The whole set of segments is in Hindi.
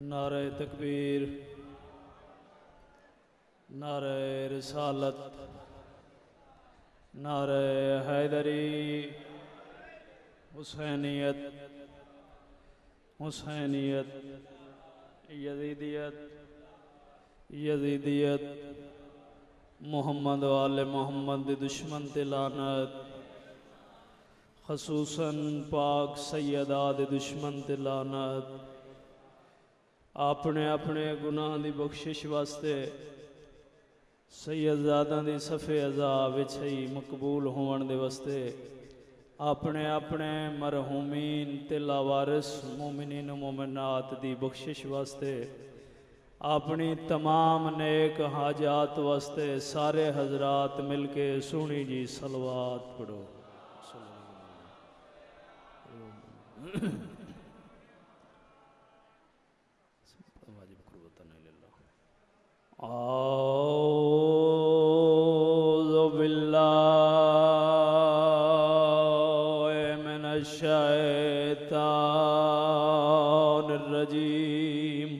नारे तकबीर, नारे रिसालत, नारे हैदरी, हुसैनियत, हुसैनियत, यजीदियत, यजीदियत, मोहम्मद वाले मोहम्मद दे दुश्मन ते लानत, खसूसन पाक सैयदा दे दुश्मन ते लानत। अपने अपने गुनाह की बख्शिश वास्ते सैयदजादा की सफ़े अज़ा विछई मकबूल होने दे वास्ते अपने अपने मरहूमीन ते लावारिस मोमिनीन मोमिनात की बख्शिश वास्ते अपनी तमाम नेक हाजात वास्ते सारे हजरात मिल के सोहनी जी सलवात पढ़ो। औज़ु बिल्लाहि मिनश्शैतानिर्रजीम।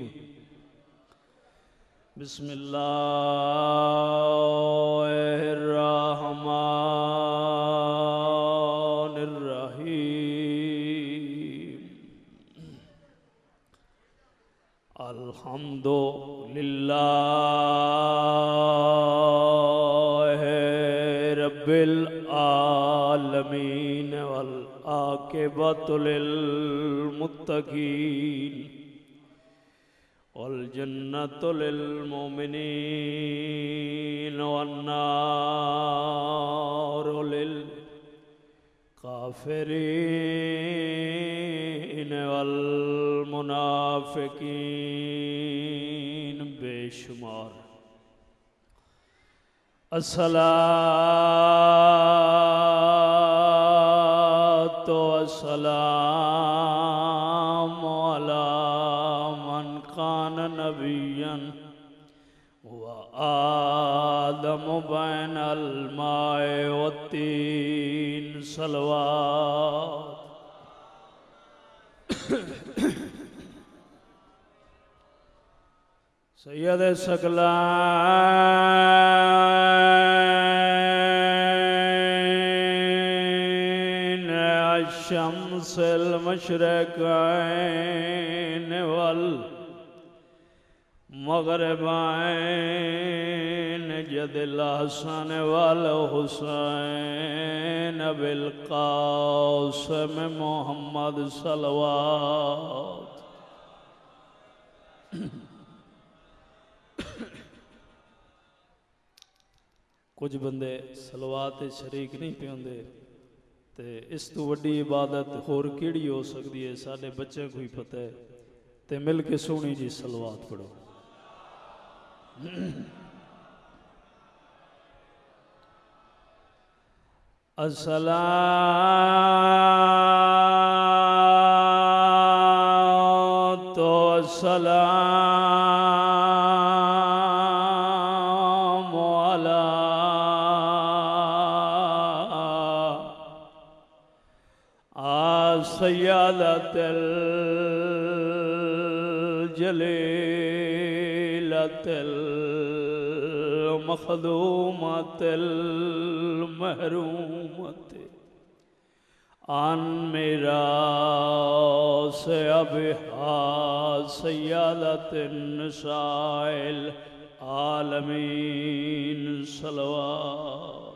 बिस्मिल्लाहिर्रहमानिर्रहीम। अल्हम्दुलिल्लाहि रब्बिल आलमीन वल आक़िबतु लिल मुत्तक़ीन वल जन्नतु लिल मुमिनीन वन नारु लिल काफ़िरीन वल मुनाफ़िकीन बेशुमार। अस्सलातु वस्सलामु अला मन कान नबिय्यन व आदमु बैनल माए वत्तीन सलवात। सैयद सकलाइन अश-शम्सिल मशरिक़ैन वल मग़रिबैन जदिल हसन वल हुसैन बिल क़ासिम मोहम्मद सलवात। कुछ बंदे सलवात शरीक नहीं पे होंदे ते इस तो वड्डी इबादत होर किहड़ी हो सकती है। साडे बच्चे को ही पता है ते मिल के सोहनी जी सलवात पढ़ो। अस्सलातु वस्सलामु अला सय्यदतिल जलीलतिल मखदूमतिल महरूमति अन मीरास अबिहा सय्यदतिन निसाइल आलमीन सलवात।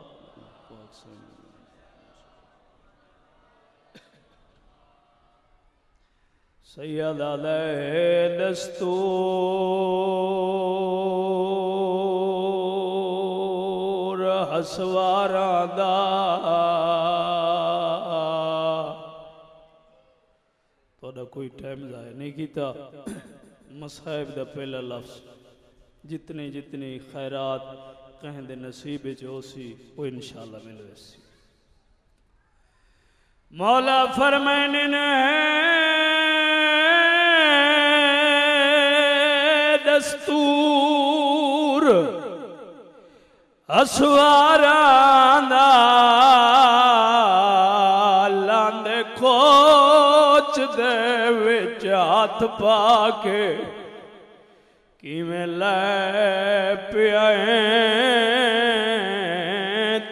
सैयद अलैहि दस्तूर हसवारां दा थोड़ा कोई टाइम ज़ाया नहीं किया। मसाहिब दा पहला लफ्ज़ जितनी जितनी खैरात कहें दे नसीब हो सी वो इंशाअल्लाह मिले सी। मौला फरमाने ने दस्तूर असवारां दा लांदे कोच दे विच हाथ हथ पा के किवें लै पिया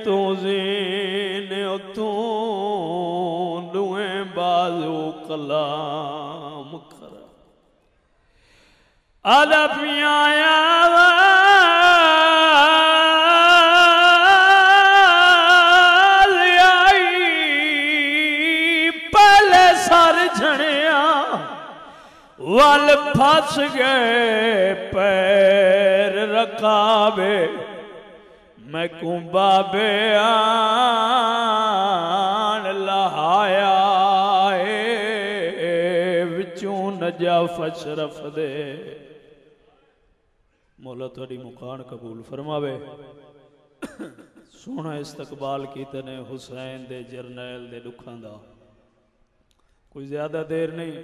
तू ज़ीन तू दुए बाजू कलाम कर आदा पियाया वल फस गए पैर रकाबे मैं बाबे आन लहाया विचों नजफ अशरफ दे मौला थोड़ी मुकान कबूल फरमावे। सोना इस्तकबाल कीते ने हुसैन दे जरनैल दे दुखां दा। कोई ज्यादा देर नहीं,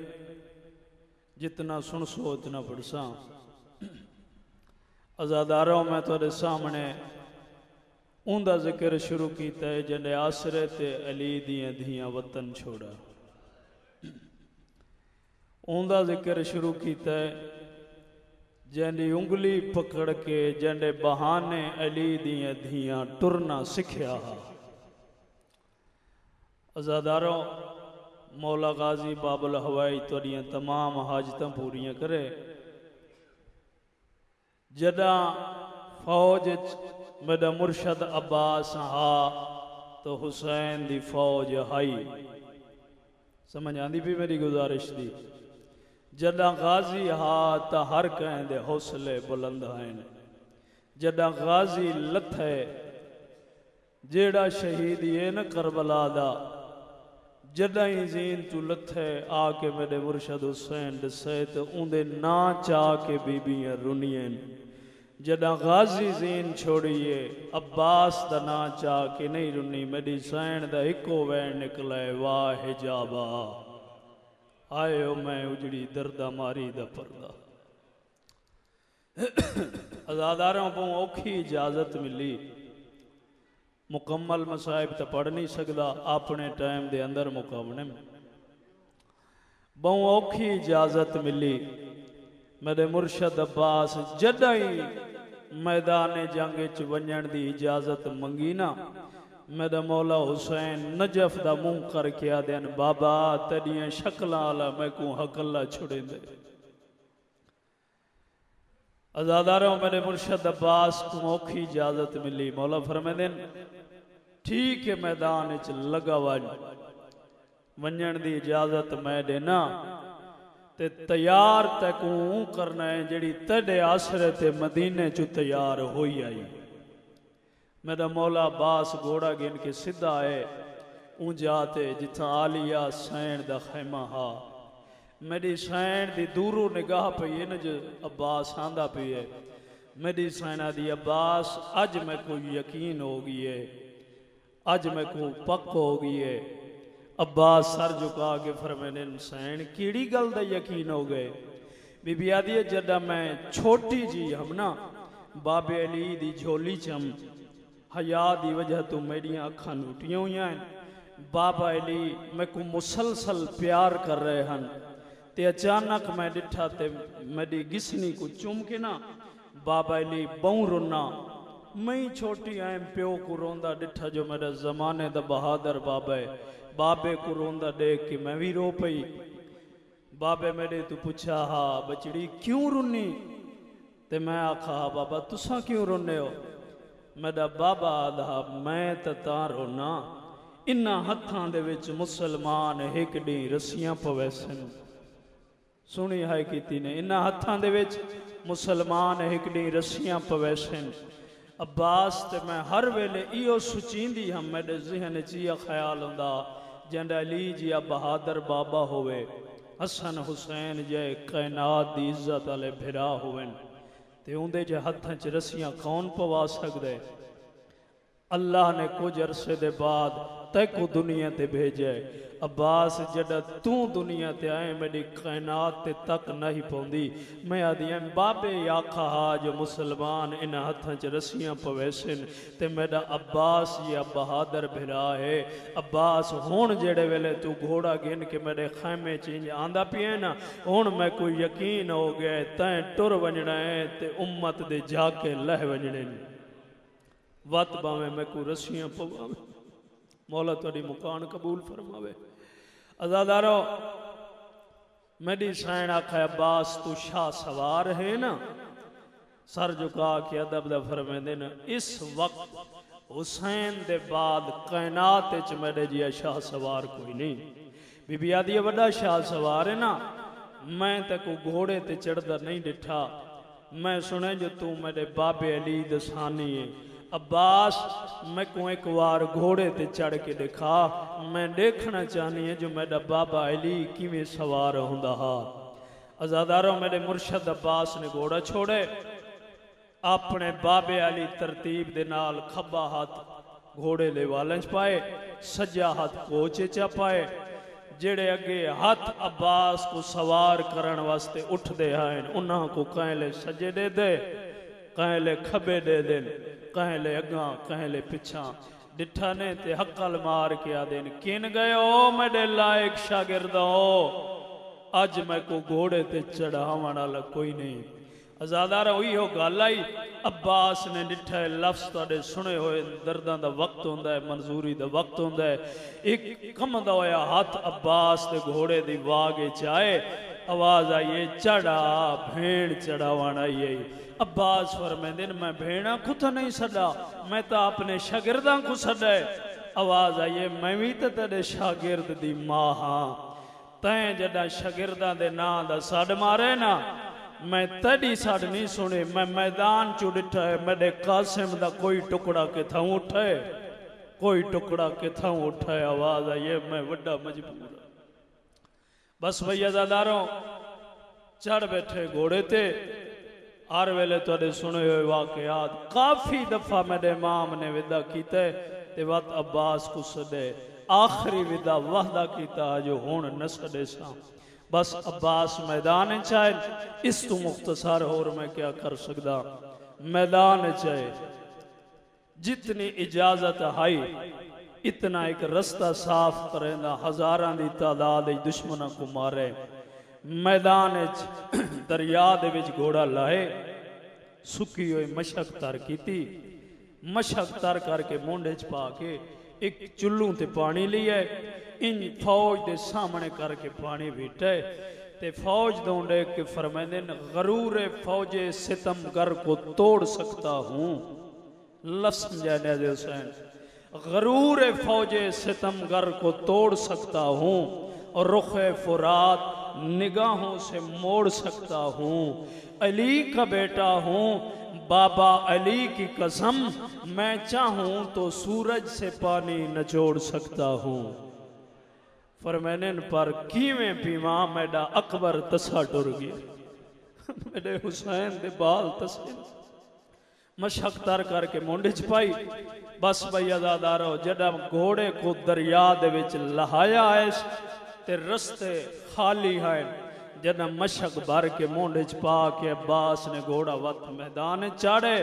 जितना सुन सो उतना पढ़सा। अजादारों में थोड़े सामने उनका जिक्र शुरू किया है जिन्हें आसरे ते अली दियां धियां वतन छोड़ा। उनका जिक्र शुरू किया है जिन्हें उंगली पकड़ के जिन्हें बहाने अली दियां धियां टुरना सिखिया। अजादारों मौला गाजी बाबुल हवाई तुहाड़ियां तमाम हाजत पूरियां करे। जदा फौज मेरा मुर्शद अब्बास हा तो हुसैन दी फौज हाई। समझ आंदी भी मेरी गुजारिश दी। जदा गाजी हा तो हर कहें दे हौसले बुलंद हैं। जदा गाजी लथे जेड़ा शहीद ये न करबला दा जदा ही जीन तू लथे आके मेरे मुर्शद हुसैन दसे तो उनके ना चाह के बीबियां रुनियन। जदा गाजी जीन छोड़िए अब्बास दा ना चाह के नहीं रुनी मेरी सैन दा इको वैन निकले वाह हिजाबा आयो मैं उजड़ी दर्दा मारी दा पर्दा। आजादारों को औखी इजाजत मिली। मुकम्मल मसाहिब तो पढ़ नहीं सकता अपने टाइम के अंदर मुकाबले में। बहु औखी इजाजत मिली मेरे मुर्शद अब्बास जदा ही मैदान जंग च वंजण की इजाजत मंगी ना मेरा मौला हुसैन नजफ का मुंह करके आदन बाबा तेरिया शक्ल आला मैं को हकला छुड़े दे। आजादारों मेरे मुर्शद अब्बास को औखी इजाजत मिली। मौला फरमाते ठीक है मैदान च लगा वंजण की इजाजत मैं देना ते तैयार तैकू करना है जड़ी तेरे आसरे ते मदीने चु तैयार होई आई। मेरा मौला अब्बास घोड़ा गिन के सीधा है ऊंजाते जिथा आलिया सैन दा खैमा हा। मेरी सैन दी दूरों निगाह पई है न जो अब्बास आंदा पई है मेरी सैना दी अब्बास अज मैं कोई यकीन हो गई है अज मैं को पक हो गई है। अब्बास सर झुका के फरमाने सैन केड़ी गल दा यकीन हो गए। बीबी आदि है जदा मैं छोटी जी हम ना बाबे अली दी झोली चम हया दी वजह तो मेरिया अखा लुटियां हुई हैं। बाबा अली मैं को मुसलसल प्यार कर रहे हैं ते अचानक मैं डिठा ते मेरी गिसनी को चुम के ना बाबा अली बहु रोना मैं छोटी आए प्यो को रोंदा डिठा जो मेरा जमाने दा बहादुर बाबा है। बाबे को रोंदा देख के मैं भी रो पई। बाबे मेरे तू पूछा हा बचड़ी क्यों रोनी ते मैं आखा हा बाबा तुसा क्यों रोने हो। मेरा बाबा आधा मैं ता रोना इन्ना हत्थां दे विच मुसलमान एक डी रस्सियां पवैसन। सुनी है कीती ने इन्ना हत्थां दे विच मुसलमान एक डी रस्सियां पवैसन। अब्बास ते मैं हर वेले इो सुचींदी हम मेरे जहन च ख्याल होंदा जंड अली जिया बहादुर बाबा होवे हसन हुसैन जय कायनात दी इज्जत वाले भिरा होवन ते उंदे जे हत्थां च रस्सियां कौन पवा सकदे। अल्लाह ने कुछ अरसे दे बाद तैको दुनिया ते भेजे। अब्बास जड़ा तू दुनिया ते आए मेरी कायनात ते तक नहीं पौंदी। मैं आदि बाबे आखा हा जो मुसलमान इन हथां च रस्सियां पवैसन ते मेरा अब्बास या बहादुर भिरा है। अब्बास हुण जेड़े वेले तू घोड़ा गिन के मेरे खैमे च आंदा पिए ना, हुण मैं कोई यकीन हो गया तैं टुर वजना है ते उम्मत दे जाके लह वजने वत बावे मैं को रस्सियां पवावे। मौला तुहाडी मुकान कबूल फरमावे। अज़ादारो मेरी सैन आखा अब्बास तू शाह सवार है ना, सर झुका के अदब दा फरमांदे न इस वक्त हुसैन दे बाद कायनात च मेरे जिया शाह सवार कोई नहीं। बीबी आदि वड्डा शाह सवार है ना, मैं ते को घोड़े ते चढ़दा नहीं डिठा। मैं सुने जो तू मेरे बाबे अली दसानी है। अब्बास मैं को एक बार घोड़े ते चढ़ के दिखा, मैं देखना चाहनी है जो मेरा बाबा अली किवें सवार होंदा हा। अज़ादारों मेरे मुर्शद अब्बास ने घोड़ा छोड़े, अपने बाबे अली तरतीब दे नाल खब्बा हाथ घोड़े दे वालें च पाए, सज्जा हाथ कोच च पाए। जेड़े अगे हाथ अब्बास को सवार करन वास्ते उठदे हैं उन्हां को कहले सज्जे दे दे, कहले खबे दे दे, कहले अगा कहले पिछा। डिठा ने ते हक्कल मार के आदेन किन गए ओ मेरे लायक शागिर्दो, अज मैं को घोड़े ते चढ़ावन वाला कोई नहीं। आजादार हुई हो गल आई। अब्बास ने डिठा लफ्ज तुहाडे सुने हुए दर्दां दा वक्त होंदा है, मंजूरी दा वक्त होंदा है। एक कमदा होया हाथ अब्बास दे घोड़े दी वागे चाहे आवाज आई चढ़ा भेड़ चढ़ावन आई। अब्बास फरमांदे न मैं भेड़ा को तो नहीं सदा, मैं तो अपने शागिर्दां को सदा। आवाज आई मैं भी तो तेरे शागिर्द दी मां हाँ, तैं जदा शागिर्दां दे नां दा सड मारे ना, मैं तड़ी सड नहीं सुने। मैं मैदान चु डिठा है मेरे कासिम दा कोई टुकड़ा किथां उठे, कोई टुकड़ा किथां उठे। आवाज आई मैं वड्डा मजबूर। बस भैया ज़ादारों चढ़ बैठे घोड़े ते। हर वेले तुहाडे सुने हुए वाकयात काफ़ी दफ़ा मेरे इमाम ने विदा कीते ते वत अब्बास को सदे आखिरी विदा वादा कीता जो हुण न सदे सा। बस अब्बास मैदान चाहे, इस तू मुख्तसर होर मैं क्या कर सकदा। मैदान चाहे जितनी इजाजत हाई इतना एक रस्ता साफ करेंदा, हजारां दी तादाद दुश्मनों को मारे। मैदान दरिया दे विच घोड़ा लाए, सुकी हुई मशक तर की, मशक तर करके मुंडे च पा के एक चुल्लू ते पानी लिया, इन फौज दे सामने करके पानी बीटे ते फौज दौड़े के फरमाते गरूर फौजे सितमगर को तोड़ सकता हूँ। लफ्ज़ समझाने दे हुसैन, गरूर फौजे सितमगर को तोड़ सकता हूँ और रुख फुरात निगाहों से मोड़ सकता हूँ। अली का बेटा हूँ, बाबा अली की कसम, मैं चाहूँ तो सूरज से पानी नचोड़ सकता हूँ। फरमाने पर किवें पीवा मेरा अकबर तसा टुर गया। मेरे हुसैन दे बाल तसे मशक तर करके मुंडे च पाई। बस भई आजादारो जड़ा घोड़े को दरिया दे विच लहाया है ते रस्ते खाली है। जड़ा मशक भर के मुंडे च पा के अब्बास ने घोड़ा वक्त मैदान चाड़े।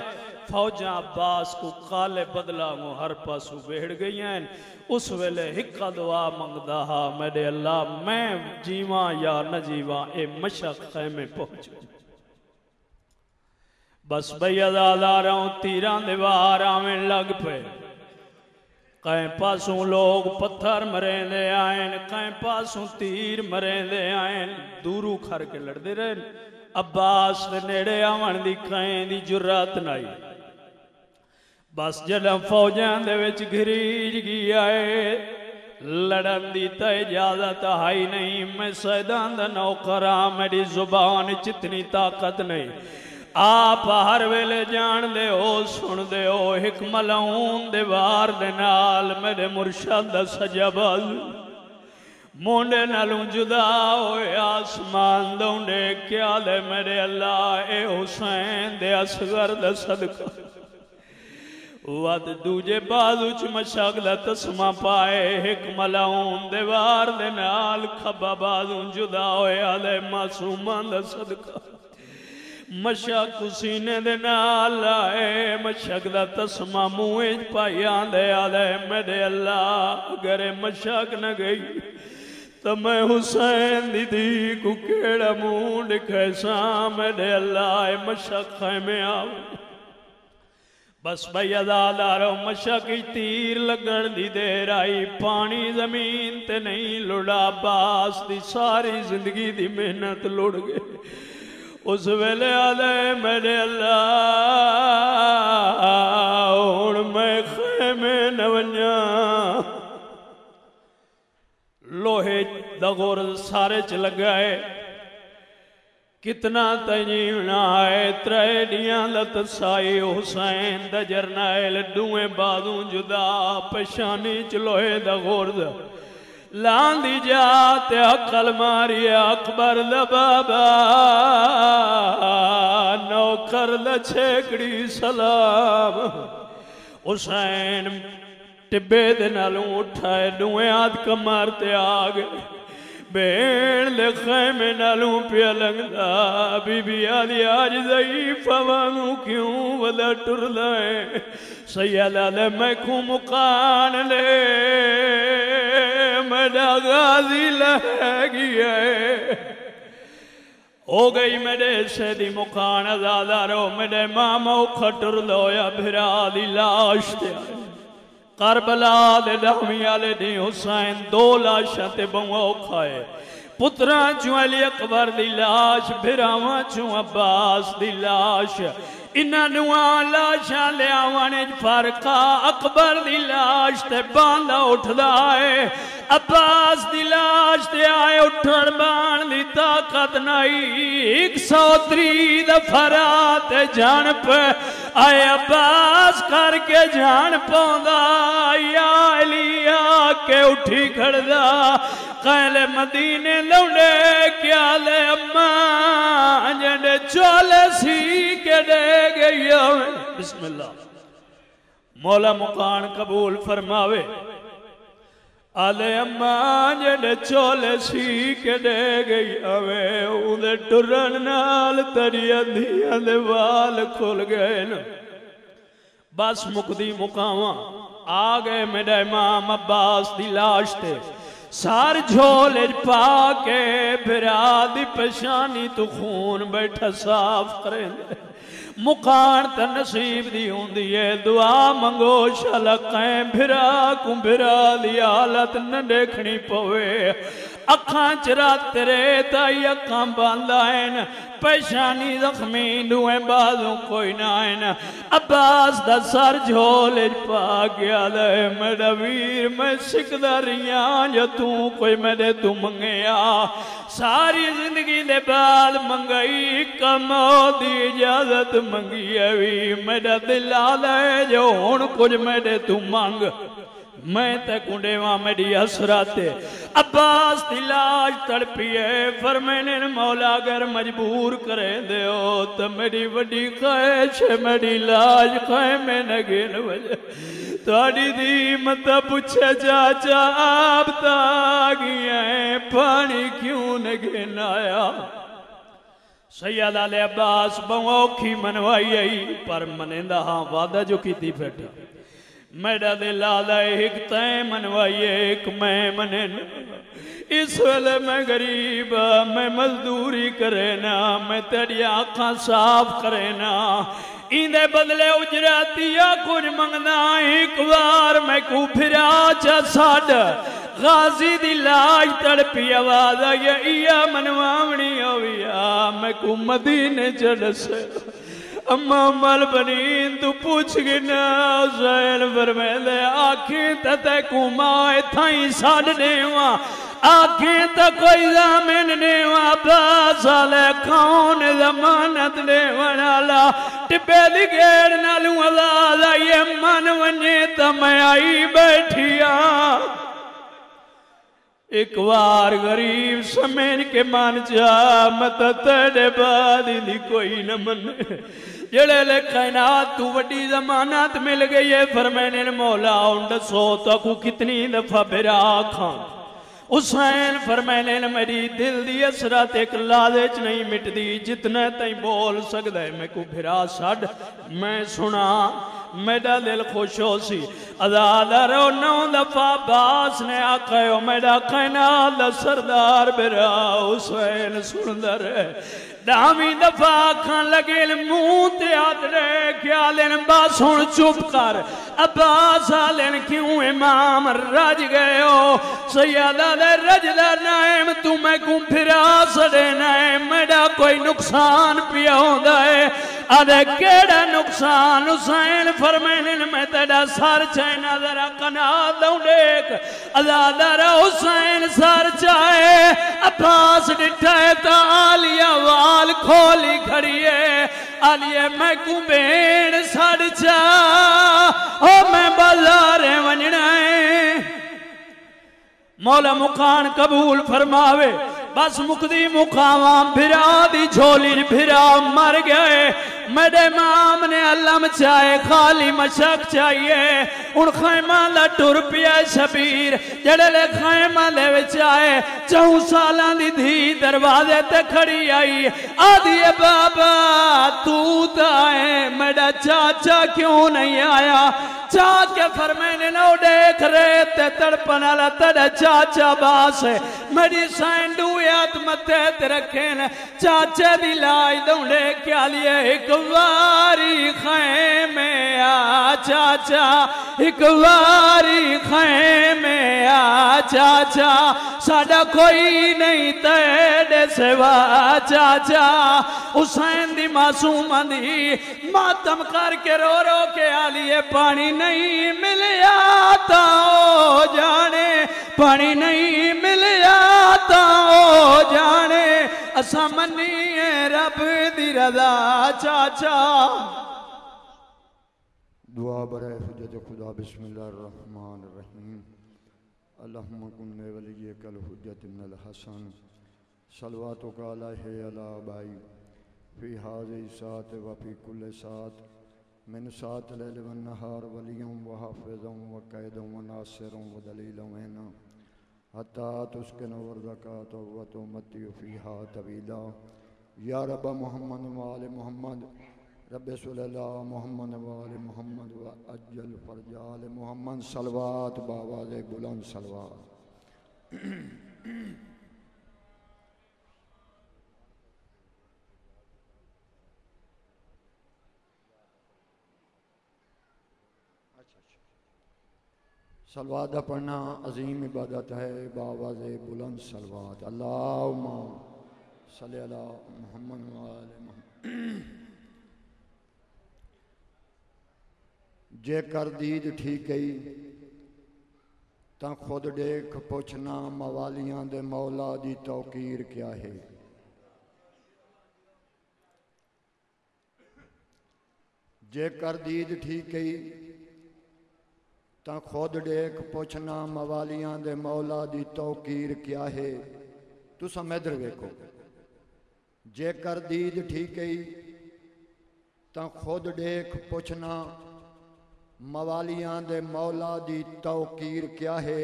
फौजा अब्बास को काले बदला वो हर पासू बेड़ गई हैं। उस वेले हिक्का दुआ मंगदा हा, मेरे अल्लाह मैं जीवा या न जीवा ए मशक खैमे पहुंच। बस भैया दादारों तीरां दे वार आवें लग पे। कई पासों लोग पत्थर मरेंदे आएन, कई पासों तीर मरेंदे आएन। दूरू खर के लड़ते रहे। अब्बास दे नेड़े आवन दी कई दी जुर्रत नहीं। बस जदा फौजां दे विच घरीज गया है, लड़न दी तो इजाजत है नहीं। मैं सैदां दा नौकर हाँ, मेरी जुबान च इतनी ताकत नहीं। आप हर वेले जान दे हो सुन दे हो एक मलऊन दे वार दे नाल मेरे मुर्शद दा सजा बाजू मुंडे नालों जुदा होए आसमान दौंडे क्या दे मेरे अल्लाह ए हुसैन दे असगर दा सदका। वद दूजे बाजू च मशक दा तस्मा पाए एक मलाउन दीवार दे नाल खब्बा बाजू जुदा होया दे मासूमां दा सदका मशक सीने दे नाल लाए मशक दा तस्मा मुंह पाई आंदे आदे मेरे अल्लाह अगर मशक न गई तो मैं हुसैन दीदी को केड़ा मुंह दिखैसा मेरे अल्लाह मशक खैमे आव बस भाई अदादारो मशक तीर लगन दी देर आई पानी जमीन ते नहीं लुड़ा बास दी सारी जिंदगी दी मेहनत लुड़ गई उस वेले आले मेरे अल्लाह हुण मैं खेमे न वन्या लोहे दा गुरद सारे च लगा है कितना तजीवना है त्रै दियां लतसाई हुसैन दा जरनैल दुए बाजू जुदा पशानी च लोहे दा गुरद लांदी जा ते अकल मारिया अकबर दा बाबा नौकर दा छेकड़ी सलाम हुसैन टिब्बे दे नालों उठाए दुए हाथ कमर ते आ गए भेड़ दे खैमे नालों पिया लंघदा बीबी आदि आज ज़ईफ़ वांगू क्यों वदा टुरदा है सैयदा दे मैखू मुकान ले मेरा गाजी लह गया हो गई मेरे सैदी मुकान आजादारो मेरे मामा खटुर लोया भिरा दी लाश ते करबला दे दामी आले दी हुसैन दो लाशां ते बंगो खाए पुत्रा चू अली अकबर दी लाश भिरावां चू अब्बास दी लाश इन्हां दुआ लाशां लियावण फरका अकबर दी लाश ते बांदा उठदा है अब्बास दी लाश ते आए उठण बाण दी ताकत नहीं 103 दफा ते जान पे आए अब्बास करके जान पौंदा या अलिया के उठी खड़दा कहले मदीने लौंडे क्या ले अम्मा जड़े चोले सी के दे गई बिस्मिल्लाह मौला मुकान कबूल फरमावे आले अम्मा जड़े चोले सी के दे गई अवे उदे टुरन नाल तरिया दिया दे वाल खुल गए न बस मुकदी मुकावा आ गए मेरा इमाम अब्बास दी लाश ते सार झोले पा के बिरा दी पशानी तू खून बैठा साफ करे मुकान त नसीब दी होंदी है दुआ मंगो शलक़ैं भिरा को भिरा दी हालत न देखनी पवे अखां चरा तेरे ताई अखां बंद आन पशानी जख्मी दुए बाजू कोई ना आन अब्बास दा सर झोले पा गया दे मेरा वीर मैं सिकदा रिया जो तू कोई मेरे तू मंगया सारी जिंदगी दे बाद मंगई कमो दी इजाजत मंगी है भी मेरा दिल आदा है जो हुण कुछ मेरे तू मंग मैं ते कुंडेवा मेरी हसरत अब्बास दी लाश तड़पिए फरमाने मौला अगर मजबूर करे दो तो मेरी बड़ी ख्वाहिश मेरी लाश खाए में न गिन वजे थोड़ी दी मत पूछे चाचा आप तागिया पानी क्यों न गिन आया सैयद आले अब्बास बहुखी मनवाई आई पर मनेंदा हाँ वादा जो की बैठा मेरा दिल आला एक तय मनवाइए एक मैं मने इस वेले मैं गरीब मैं मजदूरी करे ना मैं तेरी आँखां साफ करे ना इंदे बदले उजरातिया कुछ मंगना एक बार मैं को फिरा चा साड गाजी दी लाश तड़पी आवाज आई या मनवावनी होविया मैं को मदीने चढ़से अम्मा मल बनीन तू पूछ गिना हुसैन फरमांदे आखें ते कुमाए थाई साड देवा आखें तो कोई जामिन देवा अब्बास आले कौन जमानत देवन वाला टिब्बे दी गेड़ नालू आवाज आई मन वने तो मैं आई बैठिया एक बार गरीब समझ के मान जा मैं तो तेरे बाद ही कोई न मन जेड़े ले कायनात तू वड्डी जमानत मिल गई है फरमाने मौला उन दसो तू कितनी दफा बिरा खां हुसैन फरमाने मेरी दिल दी असरत एक लादे च नहीं मिटदी जितने तई बोल सकदा है मैं को फिरा छड़ मैं सुना मेरा दिल खुश हो सी अदादारो 9 दफा बास ने आखो मेरा कायनात दा सरदार बिरा हुसैन सुनदा रहे दावी दफा आखन लगे मुंह ते हाथ रखा लेन बस हुण चुप कर अब्बास आलेन क्यों इमाम रज गए हो सैयदा दे रजदा नाम तू मैं को फिरा सड़े नाम मेरा कोई नुकसान पिया होंदा है अरे केड़ा नुकसान हुसैन फरमाने मैं तेरा सर चाहना जरा कना दऊं देख अदादार हुसैन सर चाहे अब्बास डिठा है तो आलिया वाल खोली खड़ी है आलिए मैं कुबेड़ सड़ चा ओ मैं बाजारे वंजना है मौला मुकान कबूल फरमावे बस मुकदी मुकावा फिरा दी झोली फिरा मर गए मेरे माम ने अल्लाह चाहे खाली मशक चाहिए उन खैमा दा टुर पिया शबीर जड़े ले खैमा दे विच आए 4 सालां दी धी दरवाजे ते खड़ी आई आदी बाबा तू ताए मेरा चाचा क्यों नहीं आया चा के फरमाने नो देख रहे ते तड़पन वाला तेरा चाचा बास है मेरी सैंडू याद मथे ते रखे न चाचे दी लाज दौड़े क्या लिए एक वारी खैमे आ चाचा एक वारी खैमे आ चाचा साडा कोई नहीं तेरे सिवा चाचा हुसैन दी मासूम दी मातम करके रो रो के आलिए पानी नहीं मिलिया तो जाने पानी नहीं मिलिया तो जाने असा मन्नीए रब दी रज़ा चाचा दुआ बरे हुज्जत खुदा बिस्मिल्लाहिर्रहमानिर्रहीम अल्लाहुम्मा कुन्ने वलिय्यकल हुज्जत इब्नुल हसन सलवातु अलैहि अला बाई फी हाज़ी सात व फी कुल्ल सात मिन सात लैल व नहार वलियम व हाफिज़म व कैदम व नासिरम व दलीलम वहना हत्ता तुस्किन व ज़कात व तुमती फीहा तवीला या रब मोहम्मद व आल मोहम्मद रब सल्लल्लाहु मोहम्मद व आल मोहम्मद व अज्जल फरजाल मोहम्मद सलवात बावाज़ बुलंद सलवात सलवात का पढ़ना अजीम इबादत है बावाज़ बुलंद सलवात अल्लाहुम्मा सल्ली अला मुहम्मद व आले मुहम्मद जे कर दीद ठीक गई तो खुद देख पुछना मवालियां दे मौला दी तौकीर क्या है जे कर दीद ठीक गई तो खुद देख पुछना मवालियां दे मौला दी तौकीर क्या है तुम इधर वेखो जेकर दीद ठीक गई तो खुद देख पुछना मवालियां दे मौला दी तौकीर क्या है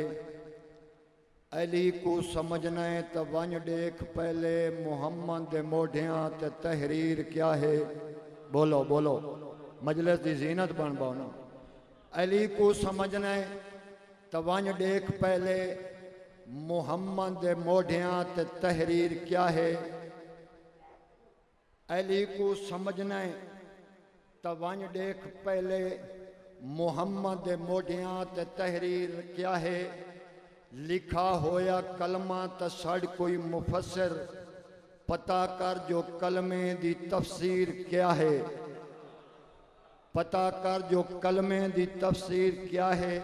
अली को समझना है तो वन देख पहले मुहम्मद दे मोढ़ियां ते तहरीर क्या है बोलो बोलो मजलिस दी जीनत बन पाना अली को समझना है तो वन देख पहले मुहम्मद दे मोढ़ियां ते तहरीर क्या है अली को समझना है तो वन देख पहले मुहम्मद दे मोढ़ियां ते तहरीर क्या है लिखा होया कलमा तो सड़ कोई मुफसर पता कर जो कलमे दी तफसीर क्या है पता कर जो कलमे दी तफसीर क्या है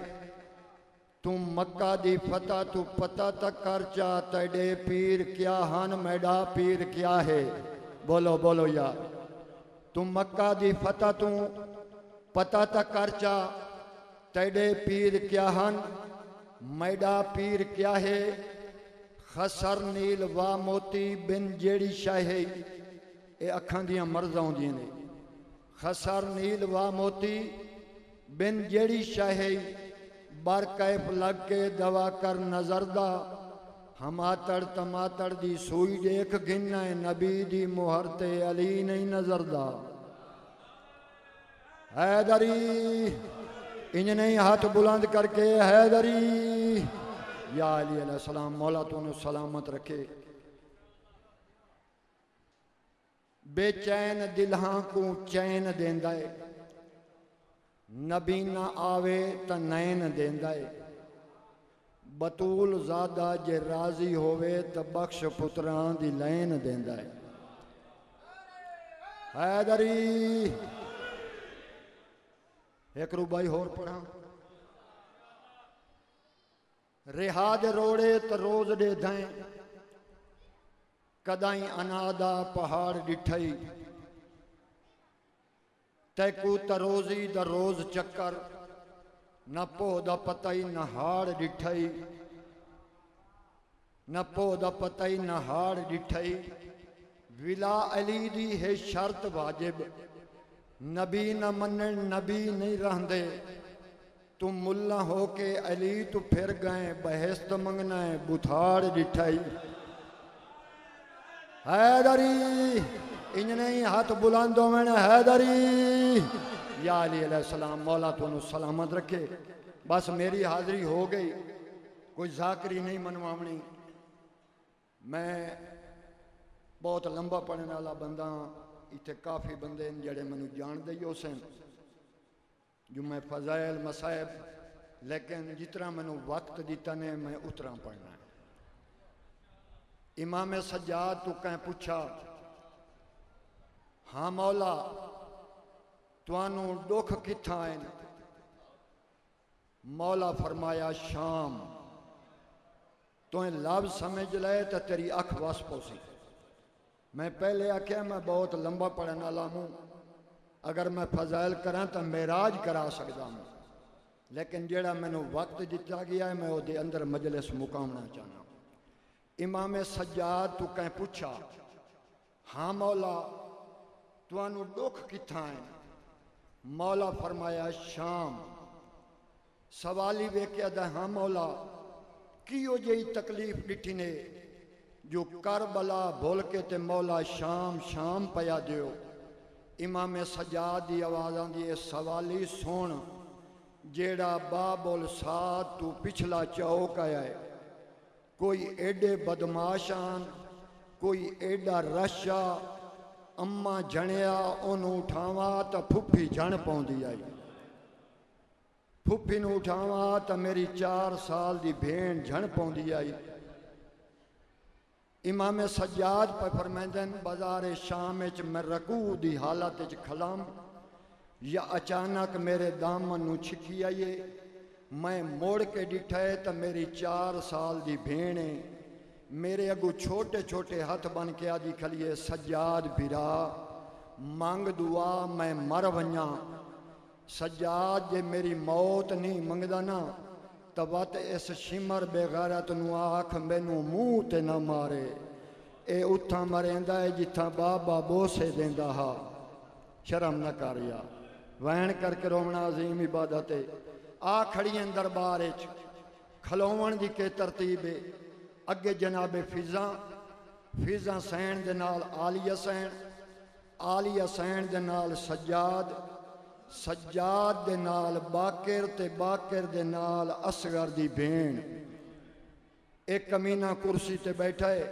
तू मक्का दी फतह तू पता तक कर चा तेरे पीर क्या हन मेरा पीर क्या है बोलो बोलो यार तू मक्का दी फतह तू पता तक कर चा तेरे पीर क्या हन मेरा पीर क्या है खसर नील वाह मोती बिन जेड़ी शाहे ये अखां दियां मर्ज आउंदियां ने खसर नील वाह मोती बिन जेड़ी शाहे बर कैफ लग के दवा कर नजर दा हमातड़ तमातड़ दी सूई देख गिनना है नबी दी मुहर ते अली नहीं नजर दा हैदरी इंज नहीं हाथ बुलंद करके हैदरी या अली अलैहिस्सलाम मौला तूने सलामत रखे बेचैन दिल्हां को चैन देंदा है नबी ना आवे तो नैन देंदा है बतूल ज़ादा जे राजी होवे तो बख्श पुत्रां दी लैन देंदा है हैदरी एक रूबाई होर पढ़ा रिहा दे रोड़े तो रोज दे दाएं कदाई अनादा पहाड़ डिठई तैकू तरोजी द रोज चक्कर न पो द पतई न हाड़ डिठई न पो द पतई न हाड़ डिठई विला अली दी है शर्त वाजिब नबी न मनन नबी नहीं रहंदे तुम मुल्ला हो के अली तू फिर गए बहस्त मंगना है बुथाड़ डिठाई हैदरी इंज नहीं हाथ बुलंदो मैंने हैदरी या अली अलैहिस्सलाम मौला तुनु सलामत रखे बस मेरी हाजिरी हो गई कोई जाकरी नहीं मनवावनी मैं बहुत लंबा पढ़ने वाला बंदा इतने काफ़ी बंदे जड़े मैनू जान दे उस जो मैं फजाइल मसाइब लेकिन जितना मैनू वक्त दिता ने मैं उतना पढ़ना है इमाम सज्जाद तू कह पूछा हाँ मौला तुहानू दुख कित्था आए मौला फरमाया शाम तुहें लव समझ ले तो तेरी अख वस पोसी मैं पहले आख्या मैं बहुत लंबा पढ़ने वाला हूँ अगर मैं फजाइल करा तो मेराज करा सकता हूँ लेकिन जेड़ा मैनू वक्त दिता गया है मैं वो अंदर मजलिस मुकामना चाहना इमाम सज्जाद तू कह पूछा हाँ मौला तुहानू दुख कित्था है मौला फरमाया शाम सवाली वेख्या दा हाँ मौला कियो जी तकलीफ डिठी ने जो करबला भूल के ते मौला शाम शाम पया दियो इमाम सज्जाद की आवाज़ आती है सवाली सुन जेड़ा बाबुल साद तू पिछला चौक आया है कोई एडे बदमाशान कोई एडा रशा अम्मा जणिया ओनू उठावा तो फुफी जण पाउंदी आई फुफी नू उठावा तो मेरी 4 साल की भेण जण पाउंदी आई इमाम सज्जाद पर फरमांदन बाजार शाम मैं रकू की हालत खलम या अचानक मेरे दामन नू छिकी आईए मैं मोड़ के डिठा है तो मेरी 4 साल की भेण है मेरे अगू छोटे छोटे हाथ बन के आदि खलिए सज्जाद बिरा मंग दुआ मैं मर वजा सज्जाद जे मेरी मौत नहीं मंगदा ना तो वत इस शिमर बेगैरत नू आख मैनू मूँह ते ना मारे ए उथा मरेंदा है जिथा बाबा बोसे देंदा हा शर्म न कर या वैन करके रोमना अजीम इबादत है आ खड़ी दरबार खलोवन की के तरतीब है अगे जनाबे फिजा सैन दे नाल आलिया सैन दे नाल सज्जाद दे नाल बाकिर ते बाकिर दे नाल असगर दी भेण एक कमीना कुर्सी ते बैठा है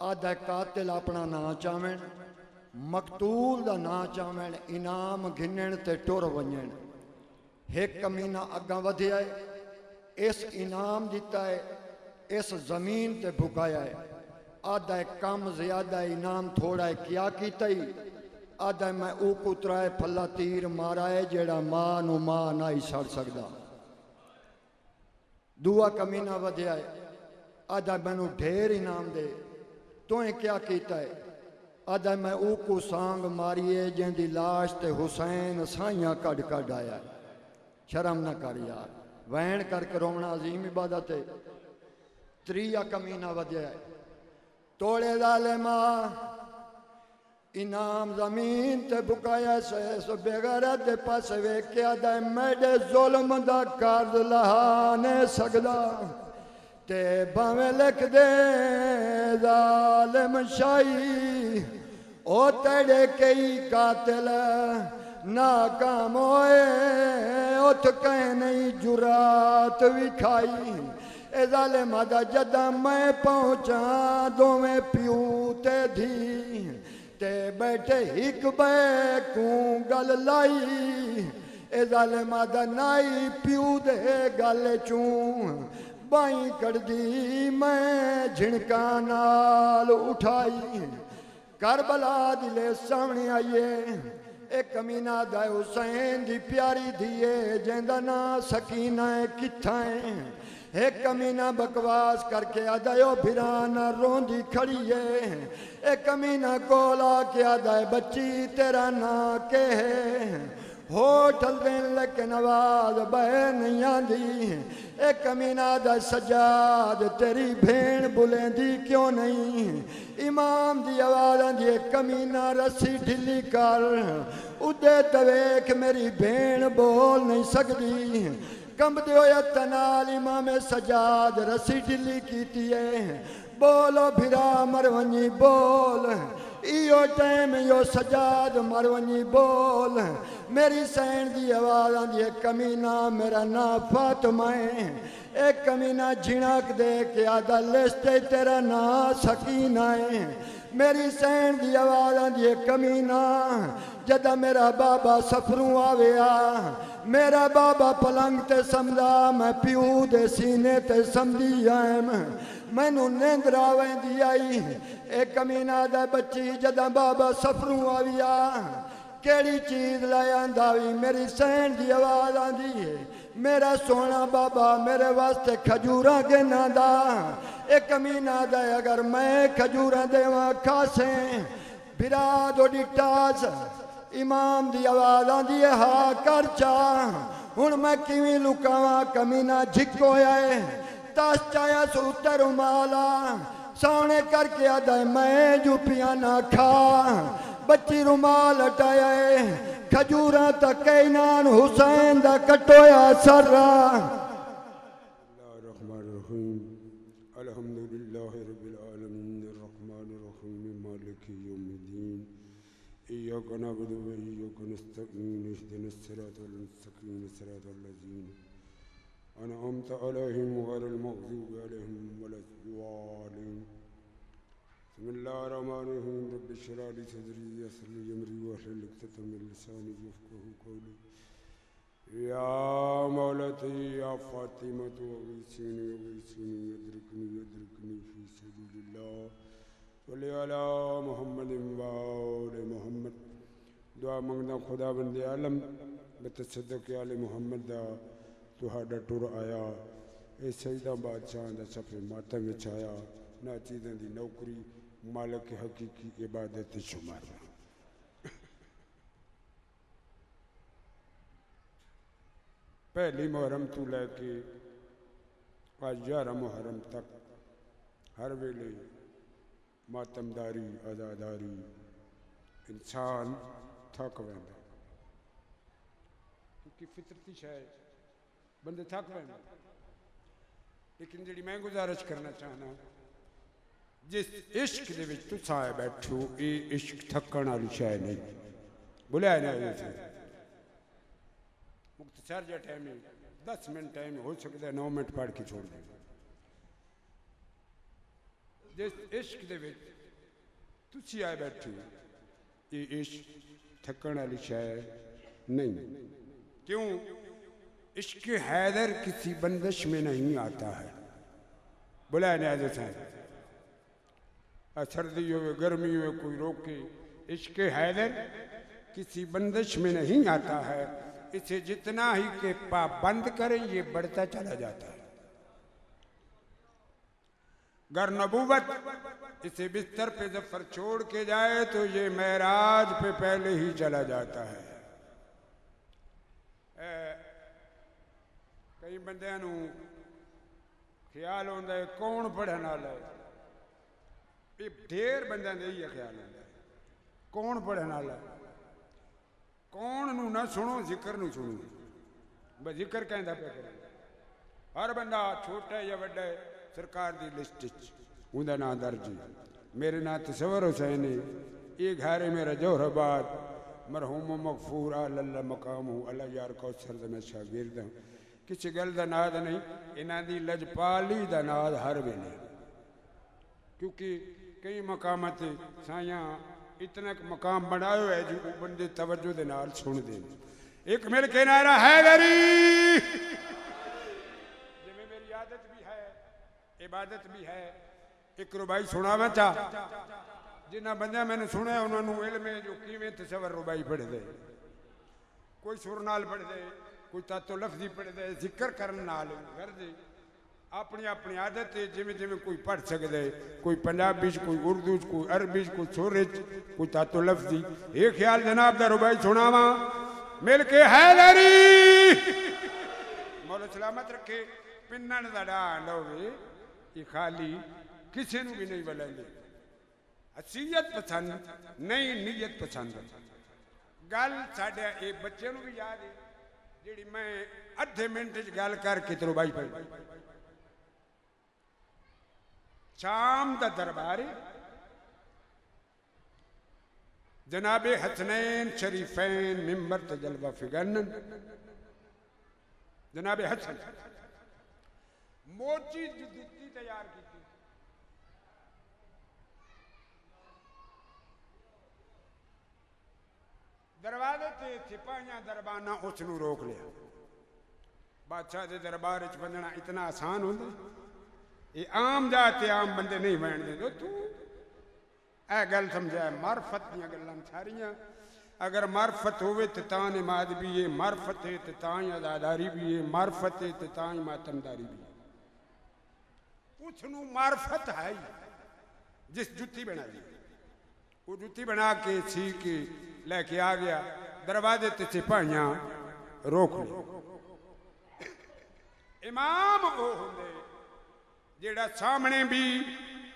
आधा कातिल अपना ना चावें मकतूल दा ना चावें इनाम गिनण ते टुर वंजण एक कमीना अग्गा वधिया है इस इनाम दिता है इस जमीन ते भुकाया है आधा कम ज्यादा इनाम थोड़ा है क्या कीता ही आधा मैं ऊ कुतरा फला तीर मारा है जेड़ा मां नू मां ना ही सड़ सकदा दूआ कमीना वधिया है आधा मैनू ढेर इनाम दे तुएं क्या कीता है आधा मैं ऊ को सांग मारीए जिंदी लाश ते हुसैन साइयां कड कड आया है शर्म न कर यार वैन करके रोमना अजीम इबादत है त्रीया कमीना वधिया है। तोड़े ज़ालिमा इनाम जमीन ते बुकाया सो बेगैरत दे पास वेख्या दा मेरे जुल्म दा कर्ज लहा नहीं सकदा ते भावें लिख दे ज़ालिम शाही ओ तेरे कई कातिल नाकाम होए उठ कह नहीं जुरात विखाई ए ज़ालिमा दा जदा मैं पहुंचा दोवें प्यू ते धी ते बैठे हिक बैकू गल लाई ए ज़ालिमा दा नाई प्यू दे गल चू बाई कड़दी मैं झिणका नाल उठाई करबला दिले सामने आइए एक कमीना दा हुसैन दी प्यारी धीए जेंदा ना सकीना है किथा है। एक कमीना बकवास करके आदायो फिराना रोंदी खड़ी है। एक कमीना कोला के आदाय बच्ची तेरा ना के है होठल देन लेकिन आवाज बह नहीं आंदी। एक कमीना दा सजाद तेरी भेड़ बुलेंदी क्यों नहीं। इमाम दी आवाज आंदी एक कमीना रस्सी ढिली कर उदे तवेख मेरी भेड़ बोल नहीं सकती। कंबदे होया तनाल इमाम सजाद रस्सी ढिली कीती है। बोलो भिरा मरवनी बोल इो टाइम यो सजाद मरवनी बोल मेरी सैन दी आवाज आंदी है कमीना मेरा ना फातिमा है। एक कमीना झिणक दे के आदा लिस्टे तेरा ना सकीना है। मेरी सैन दी आवाज आंदी है कमीना जदा मेरा बाबा सफरों आवेया मेरा बाबा पलंग ते समझा मैं प्यू दे सीने ते समझी आयम मैनू नींदरा वेंदी आई। एक कमीना दा बच्ची जदा बाबा सफरों आविया केड़ी चीज ले आंदा वी मेरी सैन दी आवाज आंदी है मेरा सोना बाबा मेरे वास्ते खजूरा गिना दा। एक कमीना दा अगर मैं खजूरा देवा खासे बिरा दोडी टास इमाम दी आवाज आंदी है हा कर चा हुण मैं किवें लुकावा। कमीना झिको है ताश चाया सूतर रुमाला सोने करके आदा मैं जुपिया ना खा बच्ची रुमाल हटाया है खजूरा तक नान हुसैन दा कटोया सर्रा। अल्हम्दुलिल्लाह रब्बिल आलमीन अर्रहमानिर रहीम मालिकि यौमिद्दीन इय्याका नअबुदु व इय्याका नस्तईन इहदिनस सिरातल मुस्तकीम सिरातल लज़ीना अनअमता अलैहिम गैरिल मग़ज़ूबि अलैहिम वलद्दालिन। बिस्मिल्लाहिर रहमानिर रहीम रब्बि इश्रह ली सदरी वयस्सिर ली अमरी वहलुल उक़दतम मिन लिसानी यफ़क़हू क़ौली। या मौलती या फ़ातिमतु अग़ीसिनी अदरिकनी फ़ी सबीलिल्लाह सल्ली अला मुहम्मदिन व आले मुहम्मद। दुआ मंगदा खुदा बंदे आलम बतसद्दक़ आले मुहम्मद दा तुहाडा टुर आया ए सईदा बादशाह दा सफ़े मातम विच आया ना चीज़ां दी नौकरी मालिक हकीकी इबादत शुमार। पहली मुहर्रम तू लैके आज 11 मुहर्रम तक हर वेले मातमदारी अदादारी इंसान थक वेंदा क्योंकि फितरती शायद बंदे थक वेंदा। लेकिन जी मैं गुजारिश करना चाहना जिस इश्क दे विच तुस आए बैठो ये इश्क थकण वाली शाय नहीं बुलाया ना मुख्तसर जा टाइम 10 मिनट टाइम हो सकता है 9 मिनट पढ़ के छोड़ दें। जिस इश्क दे विच तुसी आए बैठे ये इश्क थकण वाली शाय नहीं। क्यों? इश्क हैदर किसी बंदिश में नहीं आता है। बुलाया न्याज साहब सर्दी हो गर्मी हो कोई रोके इश्क हैदर किसी बंदिश में नहीं आता है। इसे जितना ही के पाबंद करें ये बढ़ता चला जाता है। गर नबूवत इसे बिस्तर पे जफर छोड़ के जाए तो ये महराज पे पहले ही चला जाता है। कई बंदियां नूं ख्याल होता है कौन पढ़ने वाला है, ये ढेर बंदा ने यही ख्याल होता है कौन पढ़ने वाला है, कौन नू ना सुनो जिक्र नू सुनो, बस जिक्र कहता पे करें। हर बंदा छोटा है या बड़ा है सरकार की लिस्ट उनका नाम दर्ज है। मेरे नाम तसव्वुर हुसैन है, ये घर है मेरा जोहराबाद, मरहूम मगफूर अल्लाह मकाम हूँ अल्लाह यार कौसर दा मैं शागिर्द हूँ। किसी गल का नाद नहीं, इन्हों की लजपाली का नाद हर वेले, क्योंकि कई मकाम से साइया इतना मकाम बनाया है जो बंदे तवज्जो दे नाल सुनते हैं। एक मिल के नारा हैदरी, जिवें मेरी आदत भी है इबादत भी है। एक रुबाई सुनावा चा जिन्हें बंदा मैंने सुने उन्होंने इल्म है जो किवें तसव्वुर रुबाई पढ़ दे, कोई सुर नाल पढ़ दे, कोई तातो लफ्जी पढ़ दे, जिक्र करन नाल कर दे, अपनी अपनी आदत है जिमें जिमें कोई पढ़ सकता है, कोई पंजाबी कोई उर्दू कोई अरबी कोई सुर कोई तातो लफ्जी। ये ख्याल जनाब दा रुबाई सुनावा मिल के हैदरी, मौला सलामत रखे। पिन्नन दा डांड होवे ये खाली किसी नू भी नहीं बुलांदे, हसीयत पसंद नहीं नीयत पसंद। गल साडे ये बच्चे नू भी याद है जिहड़ी मैं अद्धे मिनट च गल करके ते रुबाई पढ़ी। शाम का दरबार जनाबे हसनैन शरीफैन मिंबर ते जलवा फिगरन। जनाबे हसन मोची जुत्ती तैयार की, दरवाजे ते सिपाहियां दरबाना उसनू रोक लिया। बादशाह के दरबार च बंधना इतना आसान होंगे, ये आम जाते आम बंदे नहीं बैठ दे। तू ए गल समझा मार्फत दी गल्लां सारियां, अगर मार्फत होवे तो तां नमाज भी है, मार्फत है तो तां ही अदादारी भी है, मार्फत है तो तां ही मातमदारी भी है। उसनू मार्फत है जिस जुत्ती बनाई, वो जुत्ती बना के सी के लेके आ गया, दरवाजे ते सिपाहियां रोक ली। इमाम वो होंदे जेड़ा सामने भी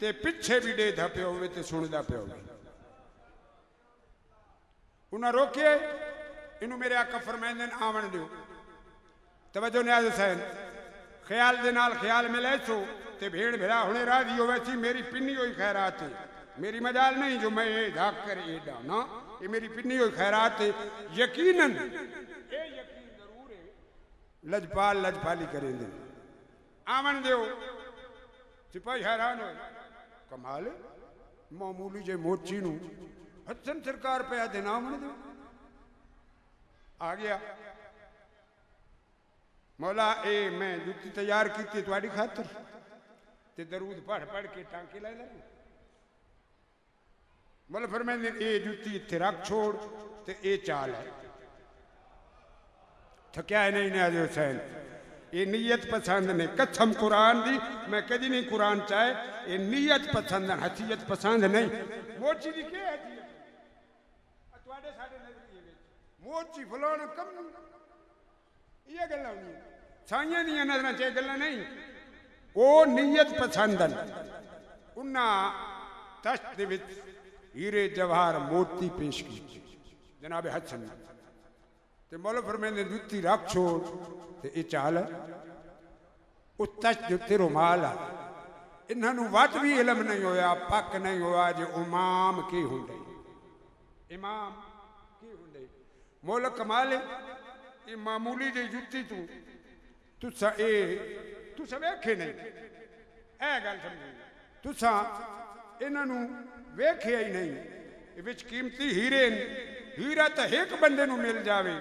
ते पिछे भी डेधा पे होवे ते सुनदा पे होवे। उन्हें रोके, इनू मेरे आका फरमाइंदे आवन दियो। तवज्जो नियाज़ हुसैन, ख्याल दे नाल ख्याल मिले सो ते भेड़ भेड़ा होने राजी होवे सी। मेरी पिन्नी हुई खैरात है, मेरी मजाल नहीं जो मैं ये झाक कर एडा ना, ये मेरी पिन्नी हुई खैरात है। यकीनन ये यकीन जरूर है लजपाल लजपाली करेंगे। आवन दियो। सिपाही हैरान हो, कमाल मामूली जे मोची नू हसन सरकार पे आदे ना आवन दियो। आ गया मौला ए मैं जुत्ती तैयार की तुहाडी खातर ते दरूद पढ़ पढ़ के टांके ला ले। मौला फरमांदे ए जुत्ती इत्थे रख छोड़ ते ए चाल है। थक्या नहीं नियाज़ हुसैन, ये नीयत पसंद ने कसम कुरान दी, मैं कदी नहीं कुरान चाहे, ये नीयत पसंद है, हसीयत पसंद नहीं। मोची दी क्या हसीयत तुहाडे साडे नजरिए विच मोची फलाना कम ये गल्लां होंदियां, साइयां दियां नजरां च गल्लां नहीं। वो नीयत पसंद है। उन्हां तश्त दे विच हीरे जवाहर मोती पेश की जनाब हसन ते मौला फरमांदे जुत्ती रख छोड़ ते ये चाल है। उस तश्त जुत्ते रुमाल है। इन्होंने वत भी इलम नहीं होया, पक नहीं होया जो इमाम की होंदे, इमाम की होंदे। मौला कमाल है, ये मामूली जी जुत्ती तुसा वेखे नहीं, ए गल समझो तुसा इन्हों वेख्या ही नहीं। विच कीमती हीरे, हीरा तो एक बंदे नू मिल जावे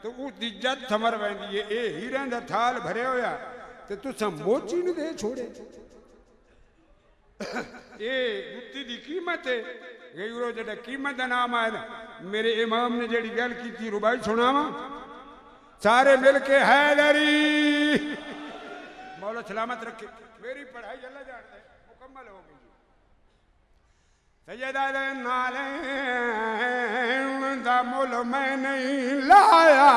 तो उसकी इज्जत थमर पैंदी है। ये हीरे का थाल भरे होया तो तुसा मोची नू दे छोड़े। ये जुत्ती की कीमत है, गईरो जेड़ा कीमत का नाम आया। मेरे इमाम ने जेड़ी गल की रुबाई सुनावा सारे मिल के हैदरी। मौला सलामत रखे। मेरी पढ़ाई अल्लाह जानता है मुकम्मल हो गई। सैयदा दे नाले दा मुल मैं नहीं लाया,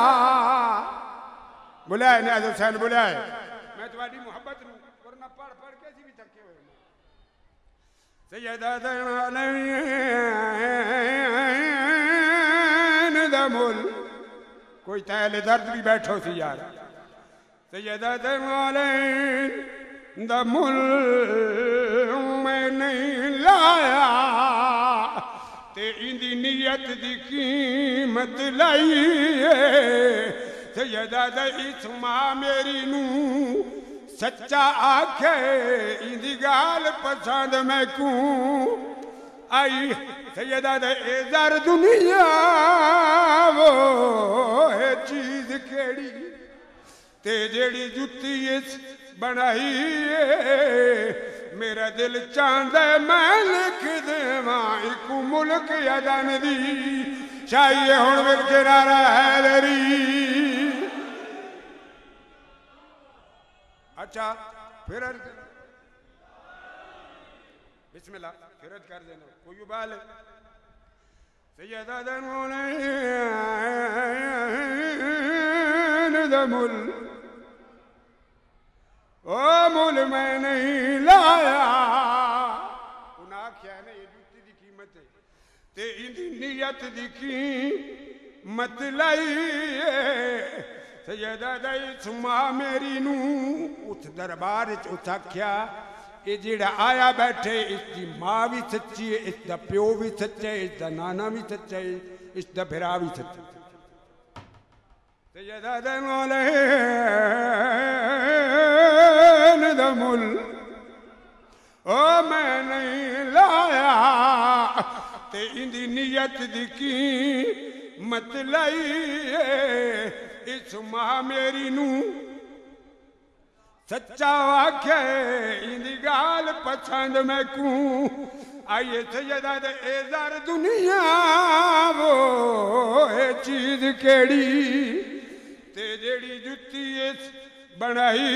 बुलाए नियाज़ हुसैन बुलाए। मैं तुम्हारी मुहब्बत नूं वरना पढ़ सैयदा ज़ैन दा मुल कोई तैले दर्द भी बैठो सी यार सैयदा ज़ैन दा मुल मैं नहीं लाया ते इंदी नियत दी कीमत लाई सैयदा दा इस्मा मेरी नू सच्चा आखे इंदी गाल पसंद मैं कू आई सैयदा दे एज़र दुनिया वो है चीज केड़ी ते जेड़ी जुत्ती इस बनाई मेरा दिल चांदा मैं लिख देवां इक मुल्क अदन दी चाहिए हुण विच नारा हैदरी अच्छा फिर बिस्मिल्लाह फिर कर देना कोई बाल सैयदा मुल ओ मुल मैं नहीं लाया उन्हें आख्या ने ये जुत्ती दी कीमत है ते इंदी नियत दी कीमत लाई सैयदा दा इस्मा मेरी नू उस दरबार च उस आख्या ये जेड़ा आया बैठे इसकी मां भी सच्ची है इसका प्यो भी सच्चा है इसका नाना भी सच्चा है इसका फिरा भी सच्चा सैयदा दा मुल ओ मैं नहीं लाया ते इंदी नियत दी कीमत लाई इस्मा मेरी नू सच्चा आखे इंदी गाल पसंद मैं कू आइए सैयदा दे एज़र दुनिया वो है चीज केड़ी ते जेड़ी जुत्ती इस बनाई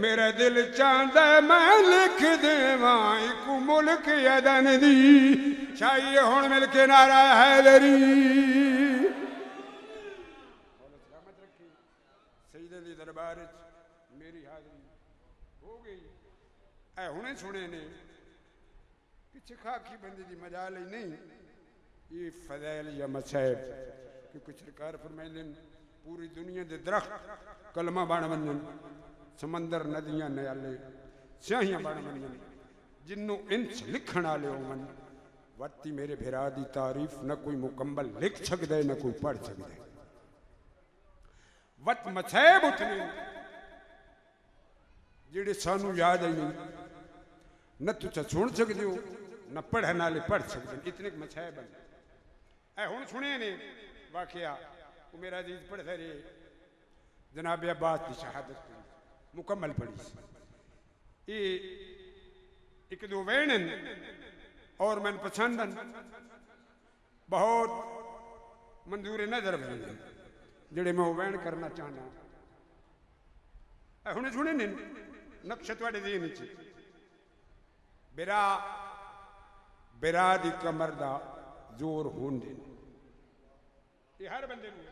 मेरा दिल चांदा मैं लिख देवां इक मुल्क अदन दी चाहिए हुण मिल के नारा हैदरी सैयदा दी दरबार मेरी हाज़री हो गई ऐ हुणे सुने ने किसी खाकी बंदे दी मजाल ही नहीं ये फज़ैल या मसैब क्योंकि सरकार फरमाइंदे पूरी दुनिया दे दरख्त कलमा बन वञन समंदर नदियां नयाले स्याहियां बन वञन जिन्नू इंच लिखण वाले होवन वरती मेरे भिरा दी तारीफ न कोई मुकम्मल लिख सकदा है न कोई पढ़ सकदा है वत मसैब उठने जेड़े सानू याद है नहीं न तुसा सुन सकते हो न पढ़ने वाले पढ़ सकते इतने मसैब हैं ऐ हुण सुने ने वाकया वो मेरा अजीज पढ़ते रहे जनाब अब्बास की शहादत मुकम्मल पढ़ी ये एक दो वैन और मैं पसंद बहुत मंजूर नजर बने जेड़े मैं वैन करना चाहना हुणे सुने ने नक्श तुहाडे ज़हन च बिरा बिरा दी कमर दा जोर होंदे ये हर बंदे नूं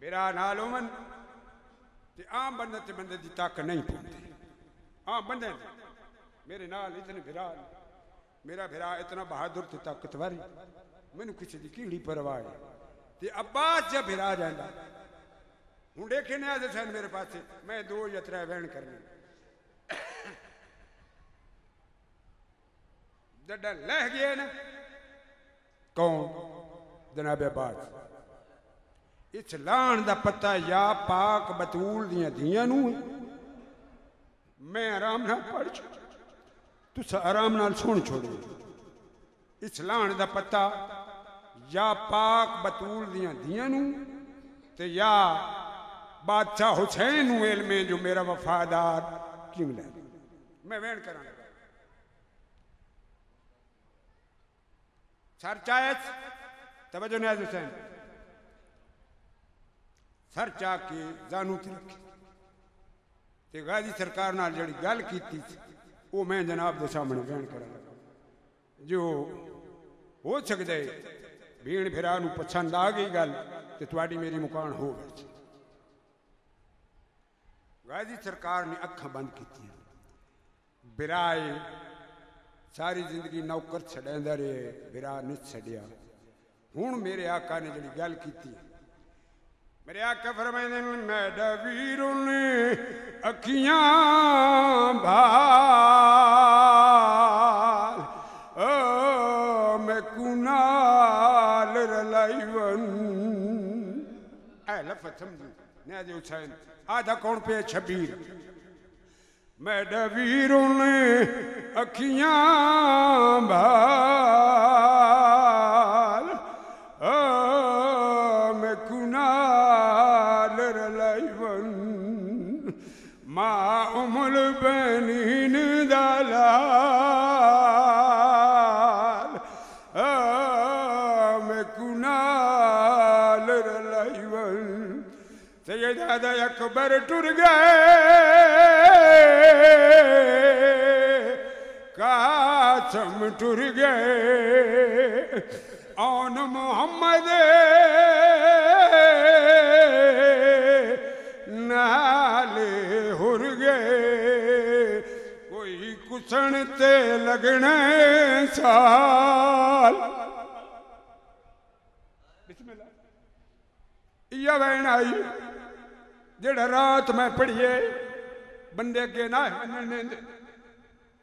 बिरा नाल होवन ते आम बंदे ते बंदे दी तक नहीं पौंदी आम बंदे मेरे नाल इतने बिरा मेरा बिरा इतना बहादुर ते ताकतवर मैनू किसी दी कीड़ी परवाह है ते अब्बास जब बिरा जांदा हूँ देखे ने आदे सन मेरे पास मैं 2 या 3 वैन करने जड़ा लह गया ना कौन जनाब अब्बास इस लाण दा पता या पाक बतूल दियां धियां नूं मैं आराम नाल पढ़ तुस आराम नाल सुन छोड़ो इस लाण दा पता या पाक बतूल दियां धियां नूं ते या बादशाह हुसैन इल्मे जो मेरा वफादार क्यों ले मैं वैन करा सर चायस तवज्जो नियाज़ हुसैन सर चा के जानू च रखे ते गाजी सरकार नाल जड़ी गल कीती वो मैं जनाब दे सामने वैन करा लगा जो हो सकता है भीड़ फिरा नूं पसंद आ गई गल ते तुहाडी मेरी मुकान हो गई गाजी सरकार ने अखां बंद की बिराए सारी जिंदगी नौकर छड़ेंदा रहे, बिरा नहीं छड़िया। हुण मेरे आका ने जी गल की, मेरे आका फरमाइंदे मैडा वीरों ने अखियां भाल मैं कुनाल रलाईवन। ऐ लफ्ज़ समझो ने जो हुसैन आधा कौन पे छबीर। मैडा वीरों ने अखियां भाल मैं कुनाल रलाईवन। मां उमल बनीन दलाल मैं कुनाल रलाईवन। सैयदा अकबर टुर गए, कासम टुर गए, औन मोहम्मद नाले हुर गए। कोई कुसण ते लगने साल। बिस्मिल्लाह इया वैन आई जेड़ा रात मैं पढ़िए बंदे के ना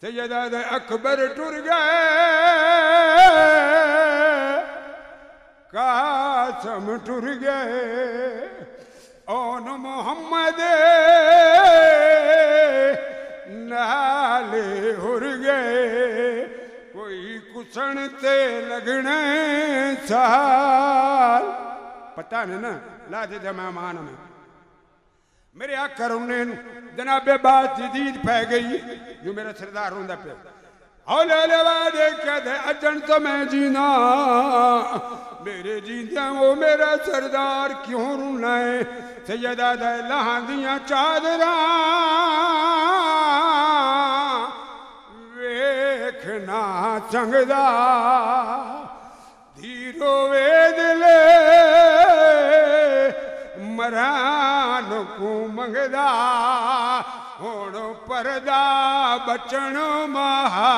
सैयदा अकबर टुर गए, कासम टुर गए, औन मोहम्मद नाले हुर गए। कोई कुसण ते लगने साल। पता नहीं ना ला दे मेहमान में मेरे आका रोने जनाबे बात जदीद पै गई जो मेरा सरदार रोंदा पे। हौले वादे कदे अजन तो मैं जीना, मेरे जींदा वो मेरा सरदार क्यों रोना है। सैयदा दे लहां दियां चादरां वेखना चंगदा, धीरो वेद ले मरान को मंगदा। हुण परदा बचण महाल।